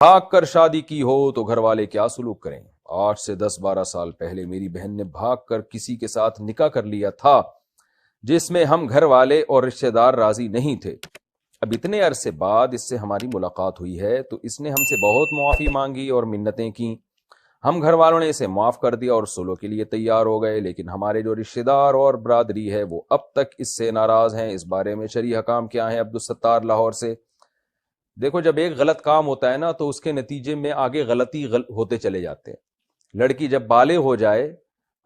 بھاگ کر شادی کی ہو تو گھر والے کیا سلوک کریں؟ 8 سے 10-12 سال پہلے میری بہن نے بھاگ کر کسی کے ساتھ نکاح کر لیا تھا جس میں ہم گھر والے اور رشتہ دار راضی نہیں تھے۔ اب اتنے عرصے بعد اس سے ہماری ملاقات ہوئی ہے تو اس نے ہم سے بہت معافی مانگی اور منتیں کی۔ ہم گھر والوں نے اسے معاف کر دیا اور صلح کے لیے تیار ہو گئے، لیکن ہمارے جو رشتہ دار اور برادری ہے وہ اب تک اس سے ناراض ہیں۔ اس بارے میں شرعی حکام کیا ہیں؟ عبدالستار لاہور سے۔ دیکھو، جب ایک غلط کام ہوتا ہے نا تو اس کے نتیجے میں آگے غلطی ہوتے چلے جاتے ہیں۔ لڑکی جب بالغ ہو جائے،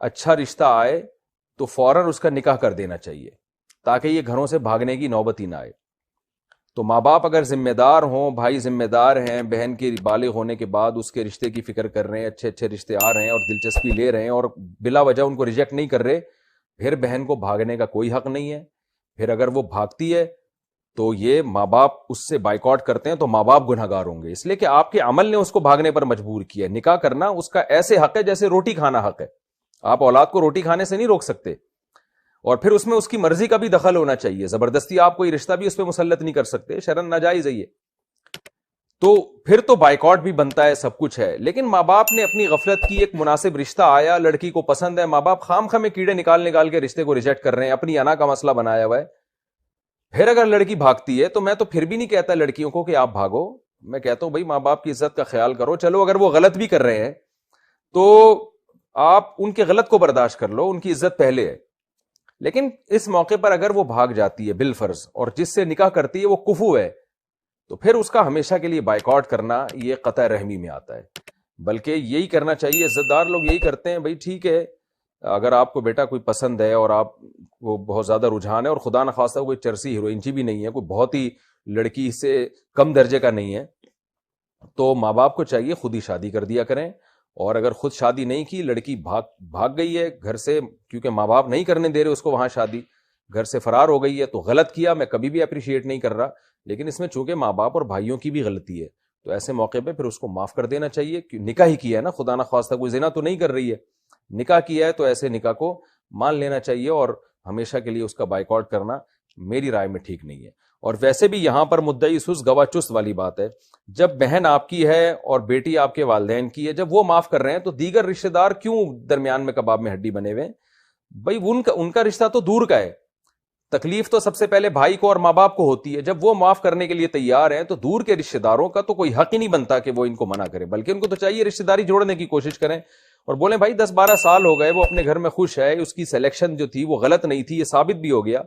اچھا رشتہ آئے تو فوراً اس کا نکاح کر دینا چاہیے تاکہ یہ گھروں سے بھاگنے کی نوبت ہی نہ آئے۔ تو ماں باپ اگر ذمہ دار ہوں، بھائی ذمہ دار ہیں، بہن کے بالغ ہونے کے بعد اس کے رشتے کی فکر کر رہے ہیں، اچھے اچھے رشتے آ رہے ہیں اور دلچسپی لے رہے ہیں اور بلا وجہ ان کو ریجیکٹ نہیں کر رہے، پھر بہن کو بھاگنے کا کوئی حق نہیں ہے۔ پھر اگر وہ بھاگتی ہے تو یہ ماں باپ اس سے بائیکاٹ کرتے ہیں تو ماں باپ گنہگار ہوں گے، اس لیے کہ آپ کے عمل نے اس کو بھاگنے پر مجبور کیا۔ نکاح کرنا اس کا ایسے حق ہے جیسے روٹی کھانا حق ہے۔ آپ اولاد کو روٹی کھانے سے نہیں روک سکتے، اور پھر اس میں اس کی مرضی کا بھی دخل ہونا چاہیے۔ زبردستی آپ کوئی رشتہ بھی اس پہ مسلط نہیں کر سکتے، شرعاً ناجائز ہے یہ۔ تو پھر تو بائیکاٹ بھی بنتا ہے، سب کچھ ہے۔ لیکن ماں باپ نے اپنی غفلت کی، ایک مناسب رشتہ آیا، لڑکی کو پسند ہے، ماں باپ خام خواہ میں کیڑے نکال کے رشتے کو ریجیکٹ کر رہے ہیں، اپنی انا کا مسئلہ بنایا ہوا ہے۔ پھر اگر لڑکی بھاگتی ہے تو میں تو پھر بھی نہیں کہتا لڑکیوں کو کہ آپ بھاگو، میں کہتا ہوں بھائی ماں باپ کی عزت کا خیال کرو۔ چلو اگر وہ غلط بھی کر رہے ہیں تو آپ ان کے غلط کو برداشت کر لو، ان کی عزت پہلے ہے۔ لیکن اس موقع پر اگر وہ بھاگ جاتی ہے بالفرض اور جس سے نکاح کرتی ہے وہ کفو ہے، تو پھر اس کا ہمیشہ کے لیے بائیکاٹ کرنا یہ قطع رحمی میں آتا ہے۔ بلکہ یہی کرنا چاہیے، عزت دار لوگ یہی کرتے ہیں، بھائی ٹھیک ہے اگر آپ کو بیٹا کوئی پسند ہے اور آپ کو بہت زیادہ رجحان ہے، اور خدا نخواستہ کوئی چرسی ہیروئنچی بھی نہیں ہے، کوئی بہت ہی لڑکی سے کم درجے کا نہیں ہے، تو ماں باپ کو چاہیے خود ہی شادی کر دیا کریں۔ اور اگر خود شادی نہیں کی، لڑکی بھاگ گئی ہے گھر سے کیونکہ ماں باپ نہیں کرنے دے رہے اس کو وہاں شادی، گھر سے فرار ہو گئی ہے، تو غلط کیا، میں کبھی بھی اپریشیٹ نہیں کر رہا، لیکن اس میں چونکہ ماں باپ اور بھائیوں کی بھی غلطی ہے تو ایسے موقع پہ پھر اس کو معاف کر دینا چاہیے۔ نکاح ہی کیا ہے نا، خدا نخواستہ کوئی زنا تو نہیں کر رہی ہے، نکاح کیا ہے تو ایسے نکاح کو مان لینا چاہیے، اور ہمیشہ کے لیے اس کا بائیکاٹ کرنا میری رائے میں ٹھیک نہیں ہے۔ اور ویسے بھی یہاں پر مدعی سس گواہ چست والی بات ہے۔ جب بہن آپ کی ہے اور بیٹی آپ کے والدین کی ہے، جب وہ معاف کر رہے ہیں تو دیگر رشتہ دار کیوں درمیان میں کباب میں ہڈی بنے ہوئے ہیں؟ بھائی ان کا رشتہ تو دور کا ہے، تکلیف تو سب سے پہلے بھائی کو اور ماں باپ کو ہوتی ہے۔ جب وہ معاف کرنے کے لیے تیار ہیں تو دور کے رشتہ داروں کا تو کوئی حق ہی نہیں بنتا کہ وہ ان کو منع کرے، بلکہ ان کو تو چاہیے رشتہ داری جوڑنے کی کوشش کریں اور بولیں بھائی 10-12 سال ہو گئے، وہ اپنے گھر میں خوش ہے، اس کی سلیکشن جو تھی وہ غلط نہیں تھی، یہ ثابت بھی ہو گیا،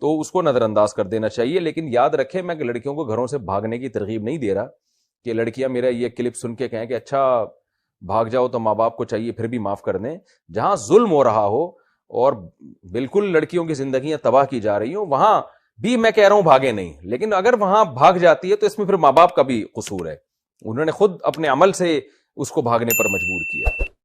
تو اس کو نظر انداز کر دینا چاہیے۔ لیکن یاد رکھیں، میں لڑکیوں کو گھروں سے بھاگنے کی ترغیب نہیں دے رہا کہ لڑکیاں میرا یہ کلپ سن کے کہیں کہ اچھا بھاگ جاؤ، تو ماں باپ کو چاہیے پھر بھی معاف کر دیں۔ جہاں ظلم ہو رہا ہو اور بالکل لڑکیوں کی زندگیاں تباہ کی جا رہی ہوں، وہاں بھی میں کہہ رہا ہوں بھاگے نہیں، لیکن اگر وہاں بھاگ جاتی ہے تو اس میں پھر ماں باپ کا بھی قصور ہے، انہوں نے خود اپنے عمل سے اس کو بھاگنے پر مجبور کیا۔